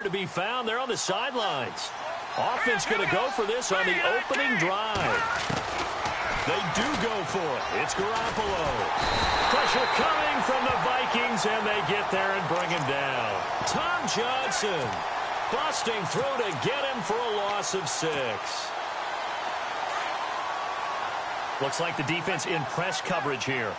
to be found there on the sidelines. Offense going to go for this on the opening drive. They do go for it. It's Garoppolo. Pressure coming from the Vikings, and they get there and bring him down. Tom Johnson busting through to get him for a loss of 6. Looks like the defense in press coverage here.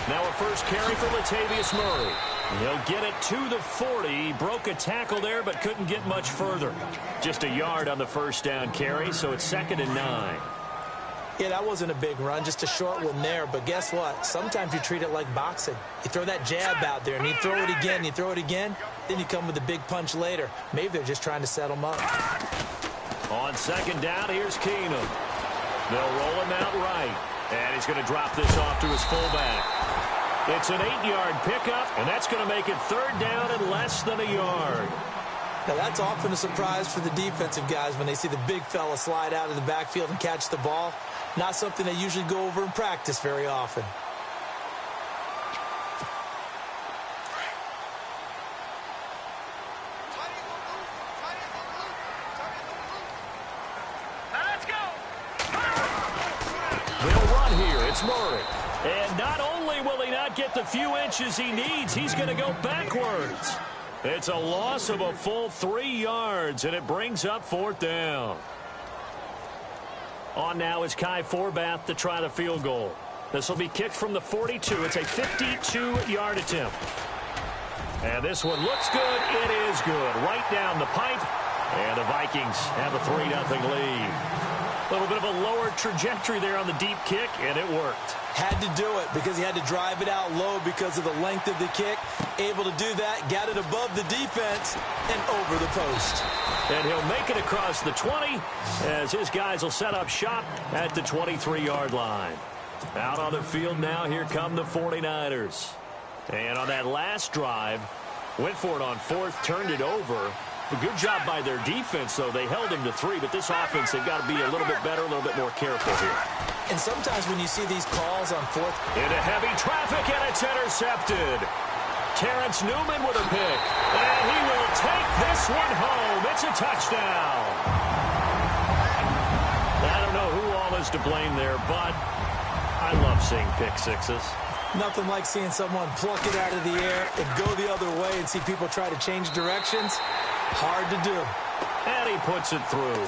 Now a first carry for Latavius Murray. He'll get it to the 40. He broke a tackle there, but couldn't get much further. Just a yard on the first down carry, so it's 2nd and 9. Yeah, that wasn't a big run, just a short one there. But guess what? Sometimes you treat it like boxing. You throw that jab out there, and you throw it again, you throw it again, then you come with a big punch later. Maybe they're just trying to set him up. On 2nd down, here's Keenum. They'll roll him out right. And he's going to drop this off to his fullback. It's an 8-yard pickup, and that's going to make it 3rd down and less than a yard. Now, that's often a surprise for the defensive guys when they see the big fella slide out of the backfield and catch the ball. Not something they usually go over in practice very often. They'll run here. It's Murray. And not only will he not get the few inches he needs, he's going to go backwards. It's a loss of a full 3 yards, and it brings up 4th down. On now is Kai Forbath to try the field goal. This will be kicked from the 42. It's a 52-yard attempt. And this one looks good. It is good. Right down the pipe. And the Vikings have a 3-0 lead. A little bit of a lower trajectory there on the deep kick, and it worked. Had to do it because he had to drive it out low because of the length of the kick. Able to do that, got it above the defense and over the post. And he'll make it across the 20 as his guys will set up shop at the 23-yard line. Out on the field now, here come the 49ers. And on that last drive, went for it on 4th, turned it over. A good job by their defense, though. They held him to 3, but this offense, they've got to be a little bit better, a little bit more careful here. And sometimes when you see these calls on 4th. Into heavy traffic, and it's intercepted. Terrence Newman with a pick. And he will take this one home. It's a touchdown. I don't know who all is to blame there, but I love seeing pick sixes. Nothing like seeing someone pluck it out of the air and go the other way and see people try to change directions. Hard to do. And he puts it through.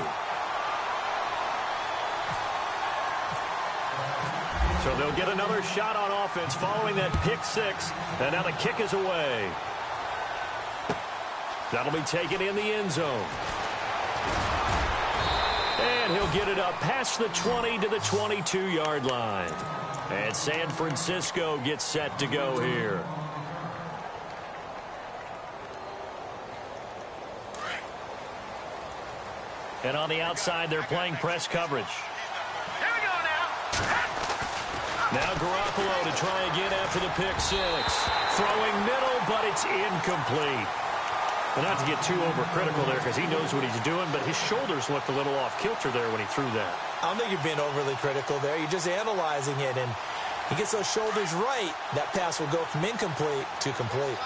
So they'll get another shot on offense following that pick 6. And now the kick is away. That'll be taken in the end zone. And he'll get it up past the 20 to the 22-yard line. And San Francisco gets set to go here. And on the outside, they're playing press coverage. Here we go now. Now Garoppolo to try again after the pick 6. Throwing middle, but it's incomplete. Well, not to get too overcritical there because he knows what he's doing, but his shoulders looked a little off kilter there when he threw that. I don't think you're being overly critical there. You're just analyzing it, and he gets those shoulders right. That pass will go from incomplete to complete.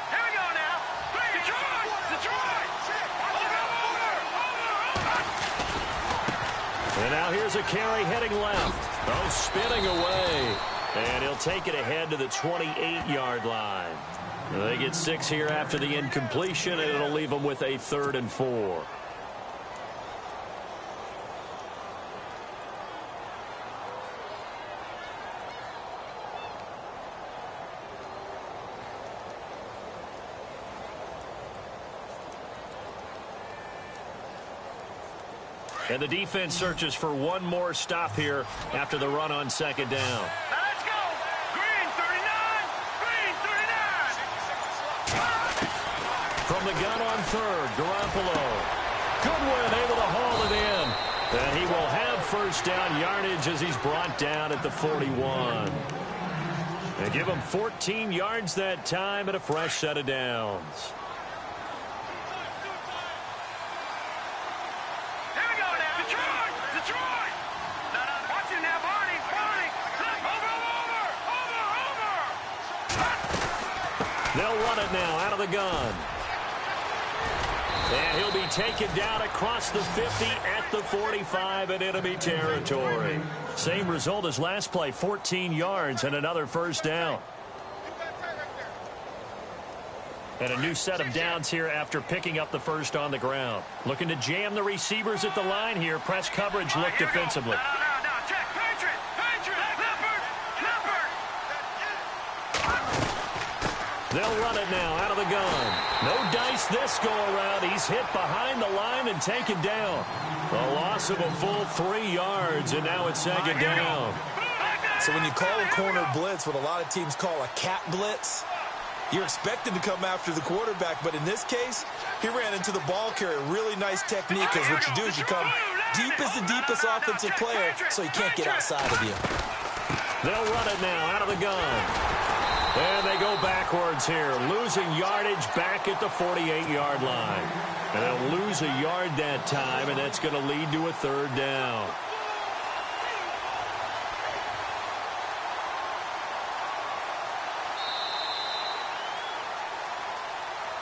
Here we go now. Detroit! Detroit! And now here's a carry heading left. Oh, spinning away. And he'll take it ahead to the 28-yard line. They get 6 here after the incompletion, and it'll leave them with a 3rd and 4. And the defense searches for one more stop here after the run on 2nd down. Let's go. Green 39. Green 39. From the gun on 3rd, Garoppolo. Goodwin able to haul it in. And he will have first down yardage as he's brought down at the 41. And give him 14 yards that time and a fresh set of downs. They'll run it now out of the gun. And he'll be taken down across the 50 at the 45 in enemy territory. Same result as last play, 14 yards and another first down. And a new set of downs here after picking up the first on the ground. Looking to jam the receivers at the line here. Press coverage look defensively. They'll run it now out of the gun. No dice this go-around. He's hit behind the line and taken down. A loss of a full 3 yards, and now it's second down. So when you call a corner blitz, what a lot of teams call a cat blitz, you're expected to come after the quarterback, but in this case, he ran into the ball carrier. Really nice technique, because what you do is you come deep as the deepest offensive player, so he can't get outside of you. They'll run it now out of the gun. And they go backwards here, losing yardage back at the 48-yard line. And they'll lose a yard that time, and that's going to lead to a third down.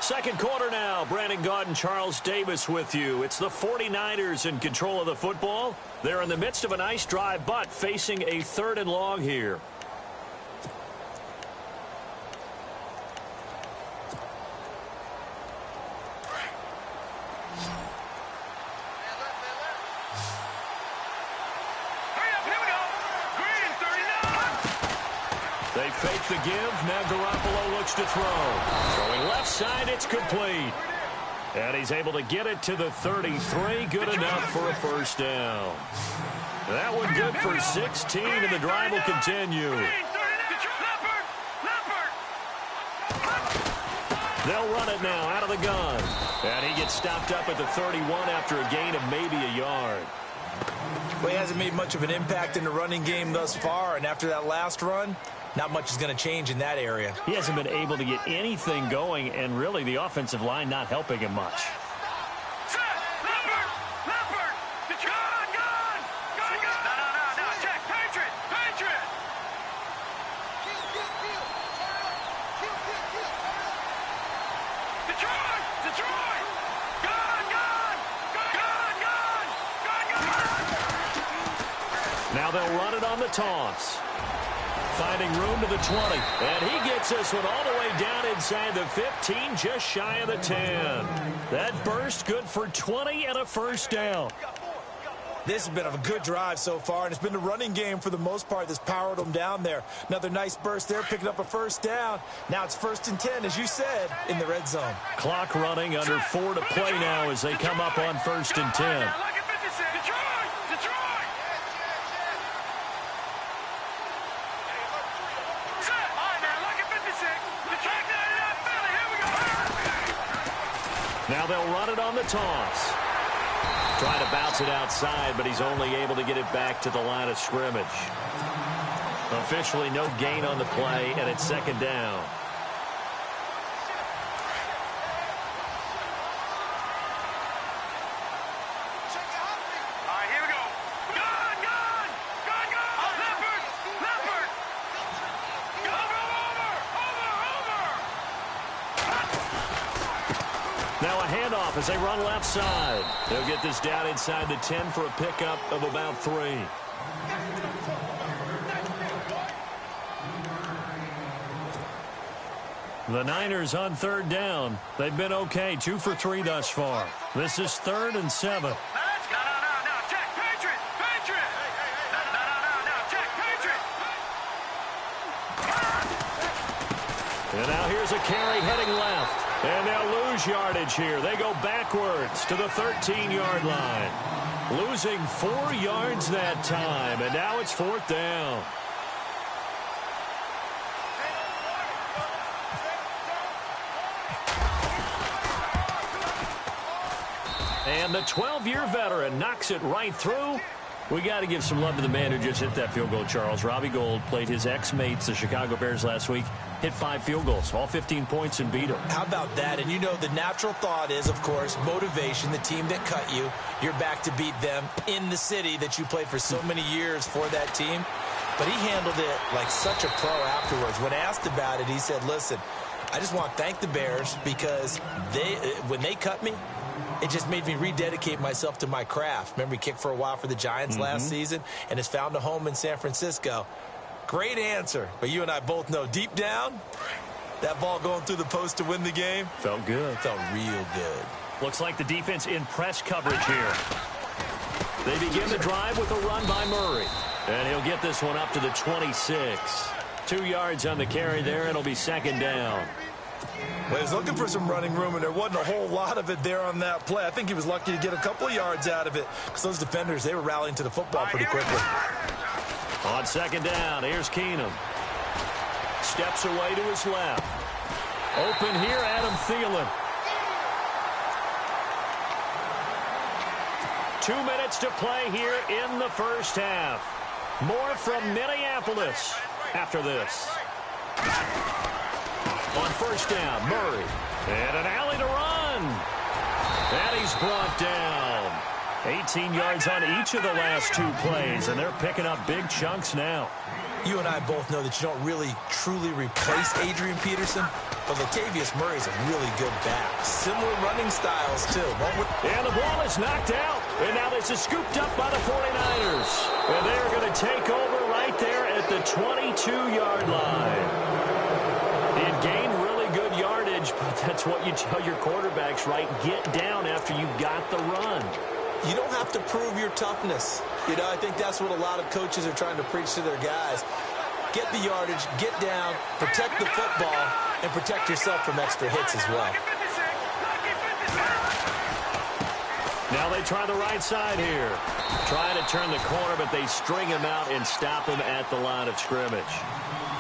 Second quarter now. Brandon Gaudin, Charles Davis with you. It's the 49ers in control of the football. They're in the midst of a nice drive, but facing a 3rd and long here. They fake the give. Now Garoppolo looks to throw. Throwing left side, it's complete. And he's able to get it to the 33. Good enough for a first down. That one good for 16, and the drive will continue. They'll run it now out of the gun. And he gets stopped up at the 31 after a gain of maybe a yard. Well, he hasn't made much of an impact in the running game thus far, and after that last run, not much is going to change in that area. He hasn't been able to get anything going, and really the offensive line not helping him much. Now they'll run it on the toss. Finding room to the 20. And he gets this one all the way down inside the 15, just shy of the 10. That burst good for 20 and a first down. This has been a good drive so far, and it's been the running game for the most part that's powered them down there. Another nice burst there, picking up a first down. Now it's 1st and 10, as you said, in the red zone. Clock running, under 4 to play now as they come up on 1st and 10. Now they'll run it on the toss. Trying to bounce it outside, but he's only able to get it back to the line of scrimmage. Officially no gain on the play, and it's second down. Now a handoff as they run left side. They'll get this down inside the 10 for a pickup of about 3. The Niners on 3rd down. They've been okay, 2 for 3 thus far. This is 3rd and 7. And now here's a carry heading left. And they'll lose yardage here. They go backwards to the 13-yard line. Losing 4 yards that time. And now it's 4th down. And the 12-year veteran knocks it right through. We got to give some love to the man who just hit that field goal, Charles. Robbie Gould played his ex-mates, the Chicago Bears, last week. Hit 5 field goals, all 15 points, and beat them. How about that? And you know the natural thought is, of course, motivation. The team that cut you, you're back to beat them in the city that you played for so many years for that team. But he handled it like such a pro afterwards. When asked about it, he said, listen, I just want to thank the Bears because when they cut me, it just made me rededicate myself to my craft. Remember, he kicked for a while for the Giants last season and has found a home in San Francisco. Great answer. But you and I both know deep down, that ball going through the post to win the game felt good. Felt real good. Looks like the defense in press coverage here. They begin the drive with a run by Murray. And he'll get this one up to the 26. 2 yards on the carry there. It'll be second down. Well, he was looking for some running room, and there wasn't a whole lot of it there on that play. I think he was lucky to get a couple of yards out of it because those defenders, they were rallying to the football pretty quickly. On second down, here's Keenum. Steps away to his left. Open here, Adam Thielen. 2 minutes to play here in the first half. More from Minneapolis after this. On first down, Murray. And an alley to run. And he's brought down. 18 yards on each of the last 2 plays, and they're picking up big chunks now. You and I both know that you don't really truly replace Adrian Peterson, but Latavius Murray's a really good back. Similar running styles, too. And the ball is knocked out. And now this is scooped up by the 49ers. And they're going to take over right there at the 22-yard line. It gained really good yardage, but that's what you tell your quarterbacks, right? Get down after you got the run. You don't have to prove your toughness. You know, I think that's what a lot of coaches are trying to preach to their guys. Get the yardage, get down, protect the football, and protect yourself from extra hits as well. Now they try the right side here. Trying to turn the corner, but they string him out and stop him at the line of scrimmage.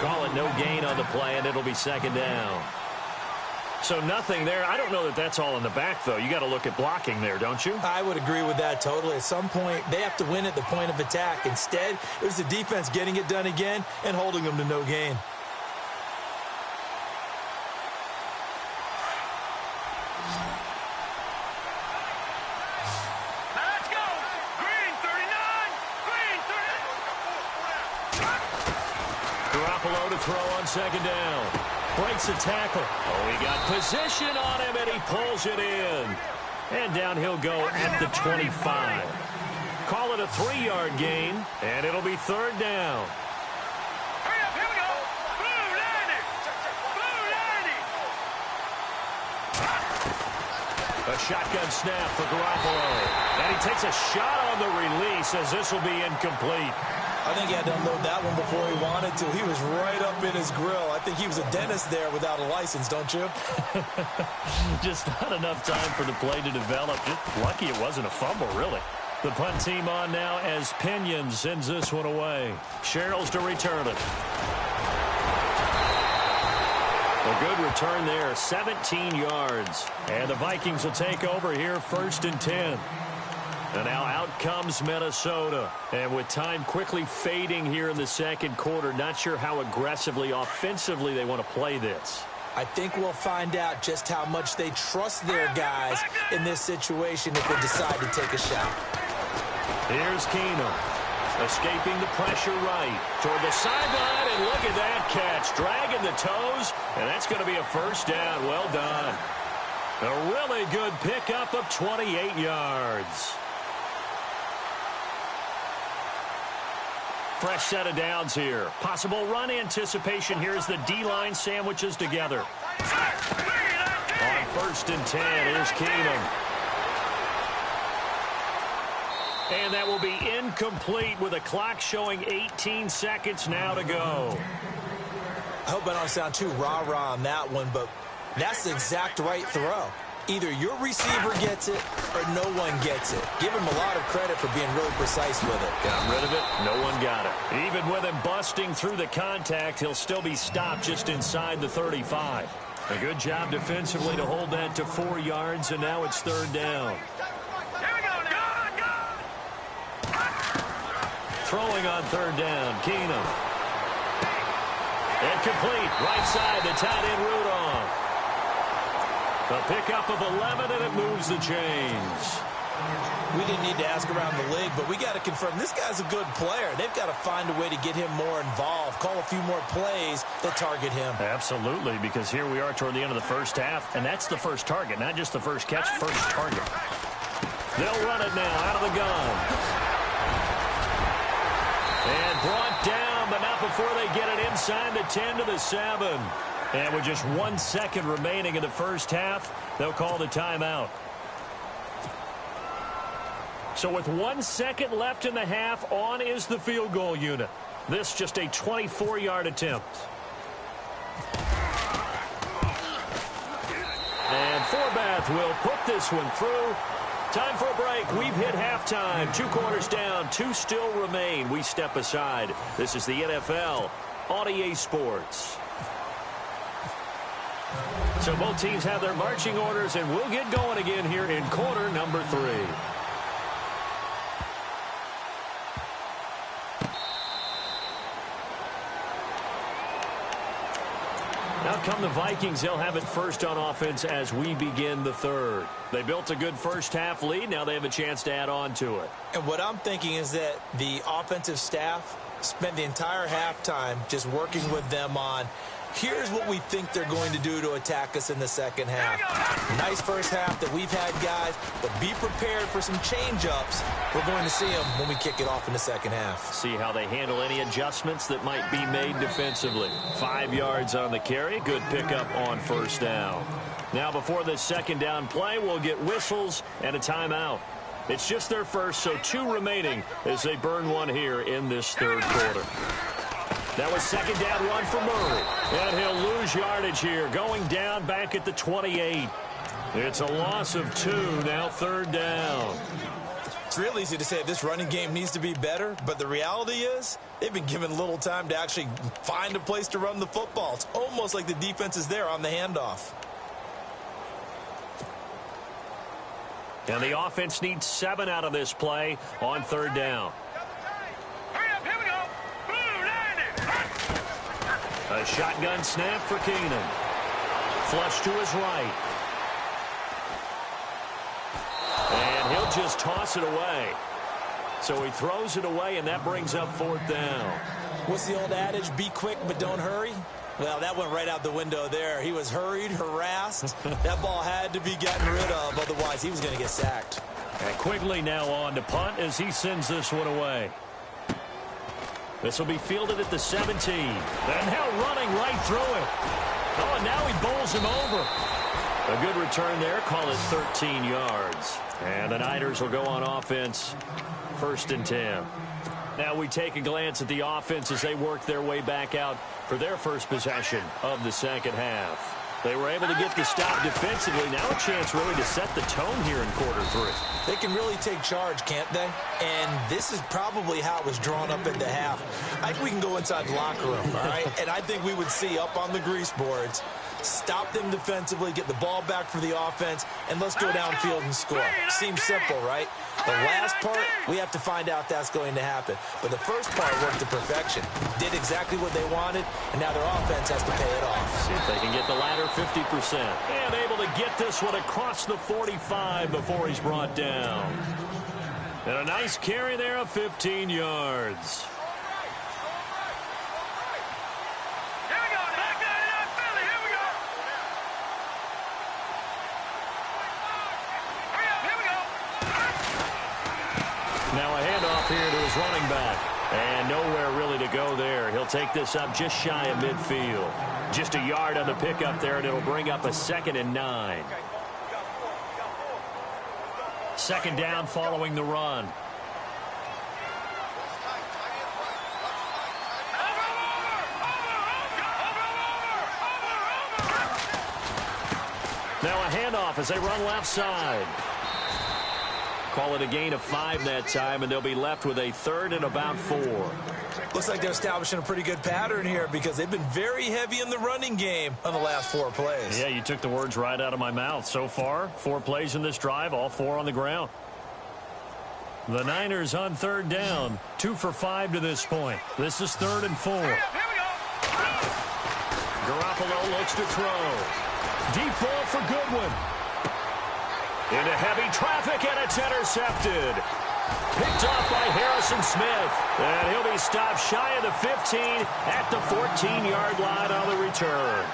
Call it no gain on the play, and it'll be second down. So nothing there. I don't know that that's all in the back, though. You got to look at blocking there, don't you? I would agree with that totally. At some point, they have to win at the point of attack. Instead, it was the defense getting it done again and holding them to no gain. Let's go. Green 39. Green 39. Garoppolo to throw on second down. Breaks a tackle. Oh, he got position on him, and he pulls it in. And down he'll go at the 25. Call it a 3-yard gain, and it'll be third down. Hurry up, here we go. Blue 90. Blue 90. A shotgun snap for Garoppolo. And he takes a shot on the release as this will be incomplete. I think he had to unload that one before he wanted to. He was right up in his grill. I think he was a dentist there without a license, don't you? Just not enough time for the play to develop. Just lucky it wasn't a fumble, really. The punt team on now as Pinion sends this one away. Sherrills to return it. A good return there, 17 yards. And the Vikings will take over here, 1st and 10. And now out comes Minnesota. And with time quickly fading here in the second quarter, not sure how aggressively, offensively they want to play this. I think we'll find out just how much they trust their guys in this situation if they decide to take a shot. Here's Keenum. Escaping the pressure right. Toward the sideline, and look at that catch. Dragging the toes, and that's going to be a first down. Well done. A really good pickup of 28 yards. Fresh set of downs here. Possible run anticipation here as the D-line sandwiches together. On 1st and 10, here's Keenum. And that will be incomplete with a clock showing 18 seconds now to go. I hope I don't sound too rah-rah on that one, but that's the exact right throw. Either your receiver gets it or no one gets it. Give him a lot of credit for being really precise with it. Got rid of it. No one got it. Even with him busting through the contact, he'll still be stopped just inside the 35. A good job defensively to hold that to 4 yards, and now it's third down. Here we go now. Throwing on third down, Keenum. Incomplete. Right side, the tight end Rudolph. A pickup of 11, and it moves the chains. We didn't need to ask around the league, but we got to confirm this guy's a good player. They've got to find a way to get him more involved, call a few more plays that target him. Absolutely, because here we are toward the end of the first half, and that's the first target, not just the first catch, first target. They'll run it now out of the gun. And brought down, but not before they get it inside the 10 to the 7. And with just 1 second remaining in the first half, they'll call the timeout. So with 1 second left in the half, on is the field goal unit. This just a 24-yard attempt. And Forbath will put this one through. Time for a break. We've hit halftime. 2 quarters down. 2 still remain. We step aside. This is the NFL on EA Sports. So both teams have their marching orders, and we'll get going again here in quarter number 3. Now come the Vikings. They'll have it first on offense as we begin the third. They built a good first half lead. Now they have a chance to add on to it. And what I'm thinking is that the offensive staff spent the entire halftime just working with them on, here's what we think they're going to do to attack us in the second half. Nice first half that we've had, guys, but be prepared for some change-ups. We're going to see them when we kick it off in the second half. See how they handle any adjustments that might be made defensively. 5 yards on the carry. Good pickup on first down. Now before this second down play, we'll get whistles and a timeout. It's just their first, so 2 remaining as they burn one here in this third quarter. That was second down run for Murray. And he'll lose yardage here, going down back at the 28. It's a loss of 2, now third down. It's real easy to say this running game needs to be better, but the reality is they've been given little time to actually find a place to run the football. It's almost like the defense is there on the handoff. And the offense needs 7 out of this play on third down. A shotgun snap for Keenan. Flush to his right. And he'll just toss it away. So he throws it away, and that brings up fourth down. What's the old adage? Be quick, but don't hurry. Well, that went right out the window there. He was hurried, harassed. That ball had to be gotten rid of, otherwise he was going to get sacked. And Quigley now on to punt as he sends this one away. This will be fielded at the 17. And now running right through it. Oh, and now he bowls him over. A good return there. Call it 13 yards. And the Niners will go on offense. 1st and 10. Now we take a glance at the offense as they work their way back out for their first possession of the second half. They were able to get the stop defensively. Now a chance really to set the tone here in quarter 3. They can really take charge, can't they? And this is probably how it was drawn up at the half. I think we can go inside the locker room, all right? And I think we would see up on the grease boards, stop them defensively, get the ball back for the offense, and let's go downfield and score. Seems simple, right? The last part, we have to find out that's going to happen. But the first part worked to perfection. Did exactly what they wanted, and now their offense has to pay it off. See if they can get the latter 50%. And able to get this one across the 45 before he's brought down. And a nice carry there of 15 yards. Now a handoff here to his running back. And nowhere really to go there. He'll take this up just shy of midfield. Just a yard on the pickup there, and it'll bring up a 2nd and 9. Second down following the run. Now a handoff as they run left side. Call it a gain of 5 that time, and they'll be left with a 3rd and about 4. Looks like they're establishing a pretty good pattern here because they've been very heavy in the running game on the last 4 plays. Yeah, you took the words right out of my mouth. So far, 4 plays in this drive, all 4 on the ground. The Niners on third down, 2 for 5 to this point. This is 3rd and 4. Garoppolo looks to throw. Deep ball for Goodwin. Into heavy traffic, and it's intercepted. Picked off by Harrison Smith. And he'll be stopped shy of the 15 at the 14-yard line on the return.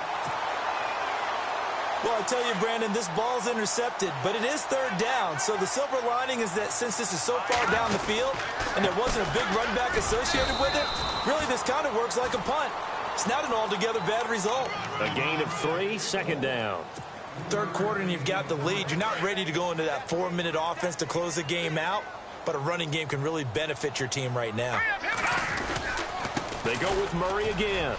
Well, I tell you, Brandon, this ball's intercepted, but it is third down. So the silver lining is that since this is so far down the field and there wasn't a big run back associated with it, really this kind of works like a punt. It's not an altogether bad result. A gain of 3, second down. Third quarter and you've got the lead. You're not ready to go into that 4-minute offense to close the game out, but a running game can really benefit your team right now. They go with Murray again.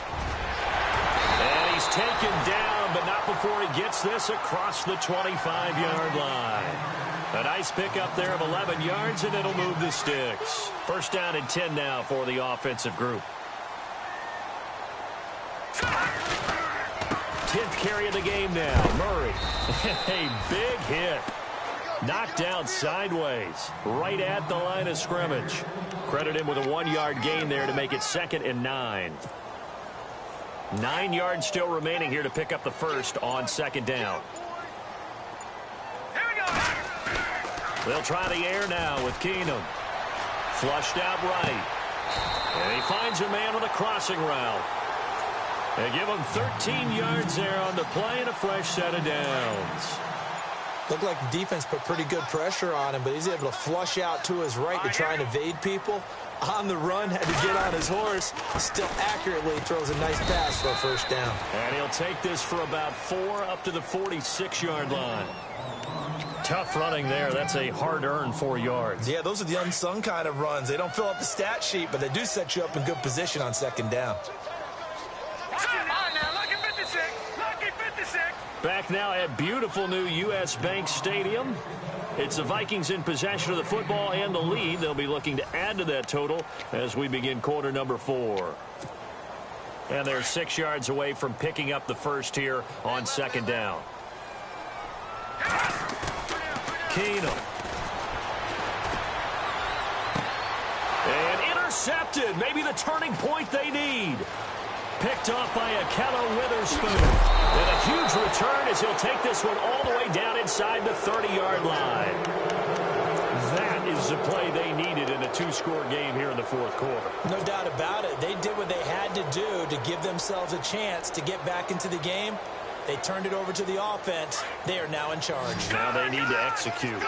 And he's taken down, but not before he gets this across the 25-yard line. A nice pickup there of 11 yards, and it'll move the sticks. First down and 10 now for the offensive group. 10th carry of the game now. Murray. A big hit. Knocked down sideways, right at the line of scrimmage. Credit him with a 1-yard gain there to make it 2nd and 9. 9 yards still remaining here to pick up the first on 2nd down. They'll try the air now with Keenum. Flushed out right. And he finds a man on the crossing route. They give him 13 yards there on the play and a fresh set of downs. Looked like the defense put pretty good pressure on him, but he's able to flush out to his right to try and evade people. On the run, had to get on his horse. Still accurately throws a nice pass for a first down. And he'll take this for about 4 up to the 46-yard line. Tough running there. That's a hard-earned 4 yards. Yeah, those are the unsung kind of runs. They don't fill up the stat sheet, but they do set you up in good position on 2nd down. Back now at beautiful new U.S. Bank Stadium. It's the Vikings in possession of the football and the lead. They'll be looking to add to that total as we begin quarter number 4. And they're 6 yards away from picking up the first here on 2nd down. Keenum. And intercepted. Maybe the turning point they need. Picked off by Akello Witherspoon. And a huge return as he'll take this one all the way down inside the 30-yard line. That is the play they needed in a 2-score game here in the 4th quarter. No doubt about it. They did what they had to do to give themselves a chance to get back into the game. They turned it over to the offense. They are now in charge. Now they need to execute.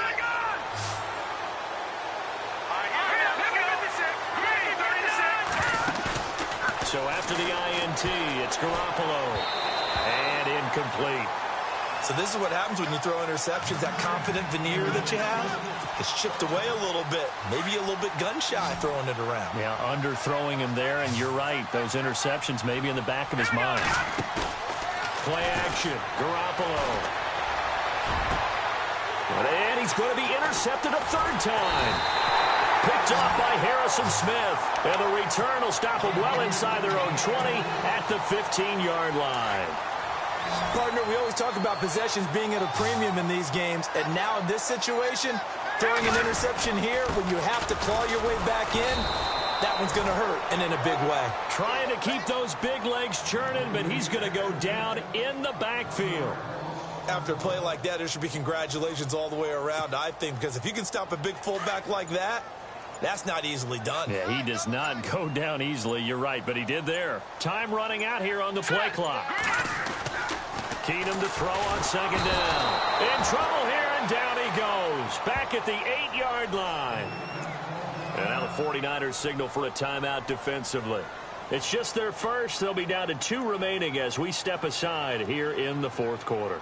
So after the INT, it's Garoppolo. And incomplete. So this is what happens when you throw interceptions. That confident veneer that you have, it's chipped away a little bit. Maybe a little bit gun-shy throwing it around. Yeah, underthrowing him there, and you're right. Those interceptions may be in the back of his mind. Play action, Garoppolo. And he's going to be intercepted a 3rd time. Picked off by Harrison Smith. And the return will stop them well inside their own 20 at the 15-yard line. Partner, we always talk about possessions being at a premium in these games. And now in this situation, throwing an interception here when you have to claw your way back in, that one's going to hurt, and in a big way. Trying to keep those big legs churning, but he's going to go down in the backfield. After a play like that, there should be congratulations all the way around, I think, because if you can stop a big fullback like that, that's not easily done. Yeah, he does not go down easily. You're right, but he did there. Time running out here on the play clock. Keenum to throw on 2nd down. In trouble here, and down he goes. Back at the 8-yard line. And now the 49ers signal for a timeout defensively. It's just their first. They'll be down to 2 remaining as we step aside here in the 4th quarter.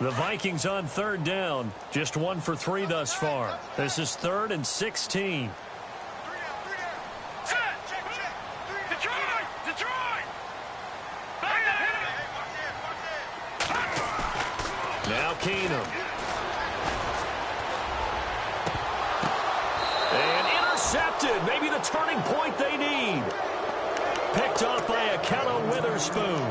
The Vikings on 3rd down. Just 1 for 3 thus far. This is 3rd and 16. Now Keenum. And intercepted. Maybe the turning point they need. Picked off by Akello Witherspoon.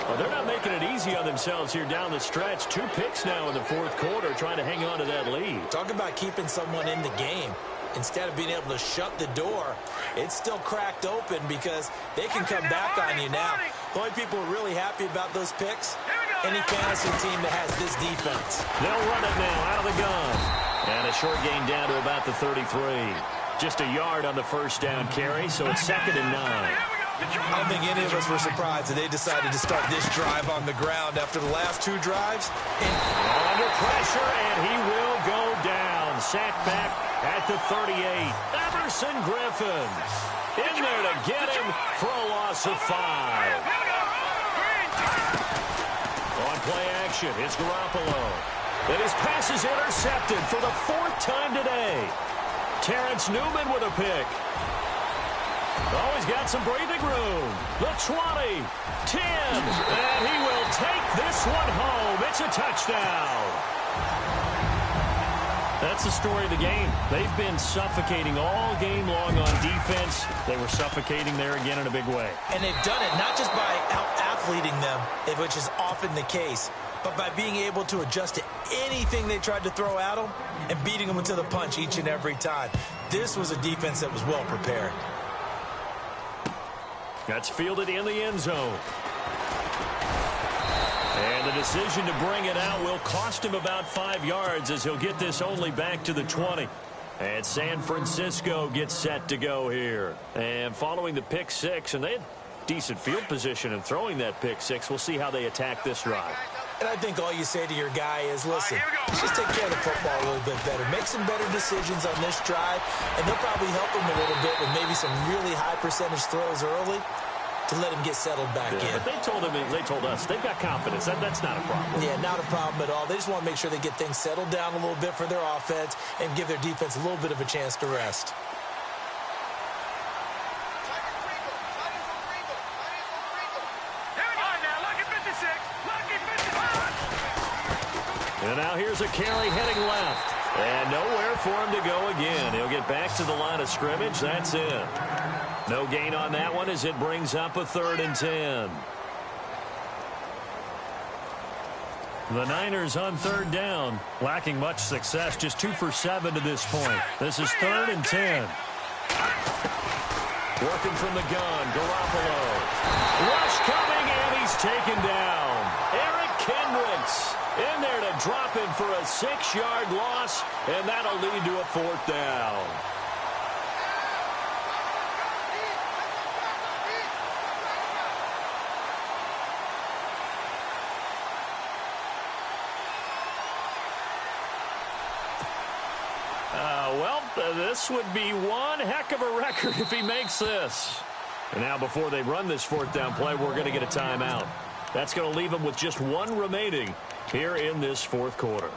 Well, they're not making it easy on themselves here down the stretch. 2 picks now in the 4th quarter trying to hang on to that lead. Talk about keeping someone in the game. instead of being able to shut the door, it's still cracked open because they can come back on you now. The only people who are really happy about those picks, any fantasy team that has this defense. They'll run it now out of the gun. And a short gain down to about the 33. Just a yard on the first down carry, so it's 2nd and 9. I don't think any of us were surprised that they decided to start this drive on the ground after the last 2 drives. Under pressure, and he will go down. Sacked back at the 38. Emerson Griffin in there to get him for a loss of 5. On play action, it's Garoppolo. And his pass is intercepted for the 4th time today. Terrence Newman with a pick. Oh, he's got some breathing room. The 20, 10, and he will take this one home. It's a touchdown. That's the story of the game. They've been suffocating all game long on defense. They were suffocating there again in a big way. And they've done it not just by out-athleting them, which is often the case, but by being able to adjust to anything they tried to throw at them and beating them into the punch each and every time. This was a defense that was well prepared. That's fielded in the end zone. And the decision to bring it out will cost him about 5 yards as he'll get this only back to the 20. And San Francisco gets set to go here. And following the pick 6, and they had decent field position in throwing that pick 6. We'll see how they attack this drive. And I think all you say to your guy is, listen, just take care of the football a little bit better. Make some better decisions on this drive, and they'll probably help him a little bit with maybe some really high percentage throws early to let him get settled back in. But they told us they've got confidence. That's not a problem. Yeah, not a problem at all. They just want to make sure they get things settled down a little bit for their offense and give their defense a little bit of a chance to rest. And now here's a carry heading left. And nowhere for him to go again. He'll get back to the line of scrimmage. That's it. No gain on that one as it brings up a 3rd and 10. The Niners on 3rd down. Lacking much success. Just 2 for 7 to this point. This is 3rd and 10. Working from the gun. Garoppolo. Rush coming, and he's taken down. Eric Kendricks in there to drop him for a 6-yard loss, and that'll lead to a 4th down. This would be one heck of a record if he makes this. And now before they run this 4th down play, we're going to get a timeout. That's going to leave them with just 1 remaining here in this 4th quarter.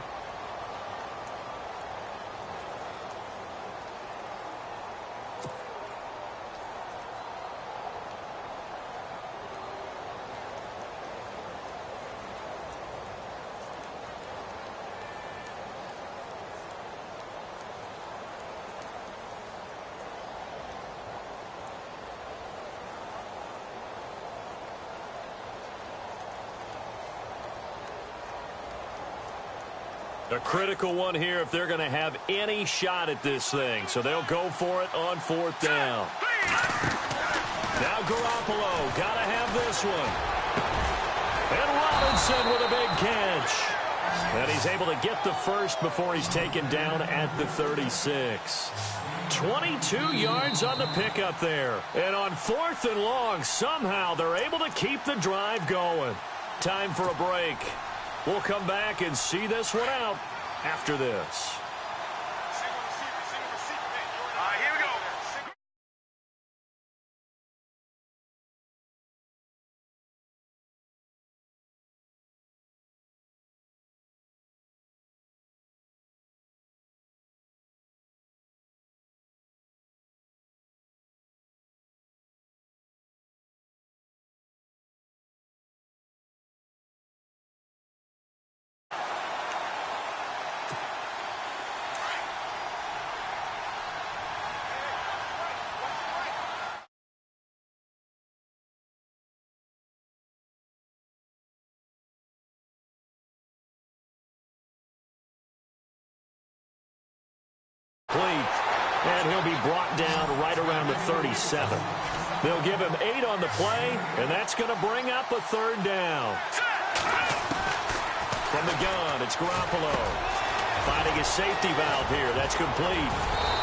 A critical one here if they're going to have any shot at this thing. So they'll go for it on 4th down. Now Garoppolo, got to have this one. And Robinson with a big catch. And he's able to get the first before he's taken down at the 36. 22 yards on the pickup there. And on 4th and long, somehow they're able to keep the drive going. Time for a break. We'll come back and see this one out after this. Here we go. And he'll be brought down right around the 37. They'll give him 8 on the play, and that's going to bring up a 3rd down. From the gun, it's Garoppolo. Finding his safety valve here. That's complete.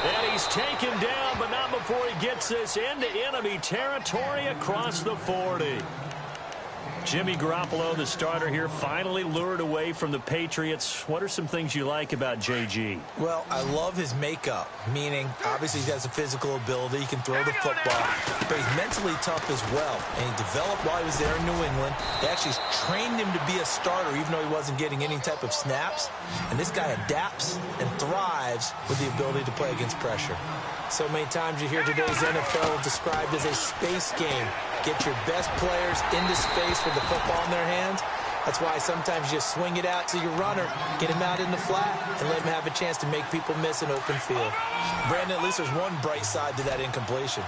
And he's taken down, but not before he gets this into enemy territory across the 40. Jimmy Garoppolo, the starter here, finally lured away from the Patriots. What are some things you like about JG? Well, I love his makeup, meaning obviously he has a physical ability. He can throw the football, but he's mentally tough as well. And he developed while he was there in New England. They actually trained him to be a starter even though he wasn't getting any type of snaps. And this guy adapts and thrives with the ability to play against pressure. So many times you hear today's NFL described as a space game. Get your best players into space with the football in their hands. That's why sometimes you just swing it out to your runner, get him out in the flat, and let him have a chance to make people miss an open field. Brandon, at least there's one bright side to that incompletion.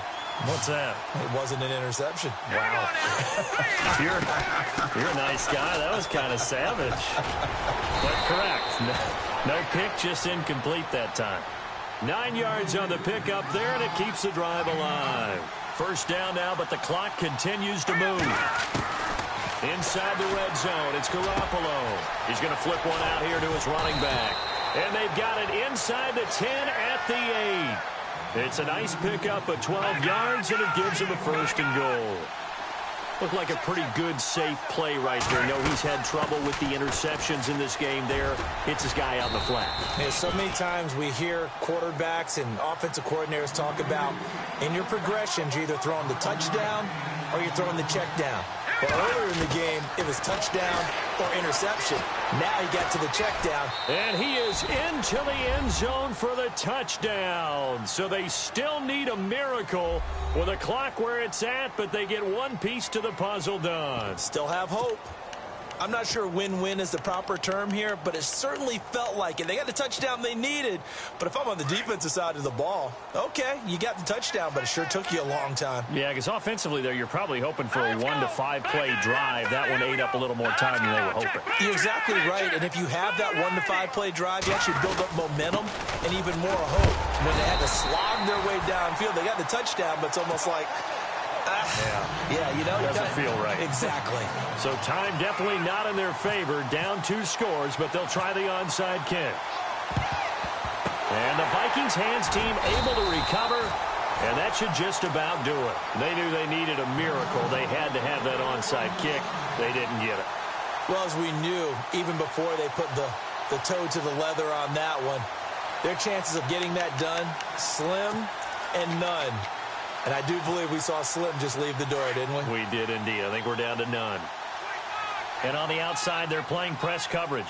What's that? It wasn't an interception. Wow. you're a nice guy. That was kind of savage. But correct. No pick, just incomplete that time. 9 yards on the pickup there, and it keeps the drive alive. 1st down now, but the clock continues to move. Inside the red zone, it's Garoppolo. He's going to flip one out here to his running back. And they've got it inside the 10 at the 8. It's a nice pickup of 12 yards, and it gives him a 1st and goal. Looked like a pretty good, safe play right there. No, he's had trouble with the interceptions in this game there. Hits his guy out in the flat. Yeah, so many times we hear quarterbacks and offensive coordinators talk about in your progressions, you're either throwing the touchdown or you're throwing the check down. But earlier in the game, it was touchdown or interception. Now he got to the check down. And he is into the end zone for the touchdown. So they still need a miracle with a clock where it's at, but they get one piece to the puzzle done. Still have hope. I'm not sure win-win is the proper term here, but it certainly felt like it. They got the touchdown they needed, but if I'm on the defensive side of the ball, okay, you got the touchdown, but it sure took you a long time. Yeah, because offensively there, you're probably hoping for a 1 to 5 play drive. That one ate up a little more time than they were hoping. You're exactly right, and if you have that 1 to 5 play drive, you actually build up momentum and even more hope. When they had to slog their way downfield, they got the touchdown, but it's almost like, yeah, you know. Doesn't feel right. Exactly. So time definitely not in their favor. Down 2 scores, but they'll try the onside kick. And the Vikings hands team able to recover, and that should just about do it. They knew they needed a miracle. They had to have that onside kick. They didn't get it. Well, as we knew, even before they put the toe to the leather on that one, their chances of getting that done, slim and none. And I do believe we saw Slim just leave the door, didn't we? We did indeed. I think we're down to none. And on the outside, they're playing press coverage.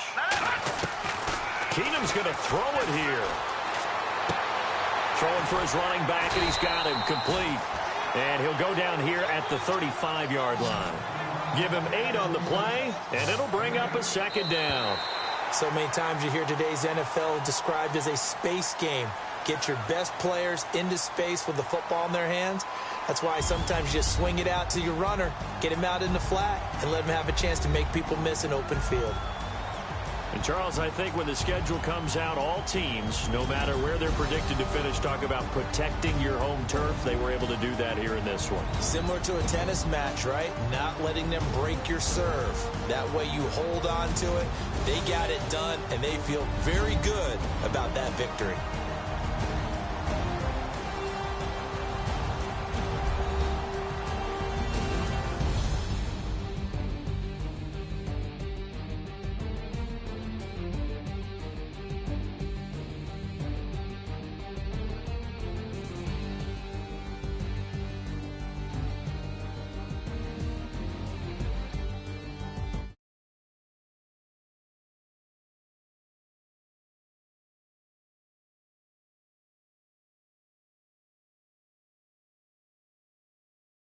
Keenum's going to throw it here. Throwing for his running back, and he's got him complete. And he'll go down here at the 35-yard line. Give him 8 on the play, and it'll bring up a 2nd down. So many times you hear today's NFL described as a space game. Get your best players into space with the football in their hands. That's why sometimes you just swing it out to your runner, get him out in the flat, and let him have a chance to make people miss an open field. And, Charles, I think when the schedule comes out, all teams, no matter where they're predicted to finish, talk about protecting your home turf. They were able to do that here in this one. Similar to a tennis match, right? Not letting them break your serve. That way you hold on to it. They got it done, and they feel very good about that victory.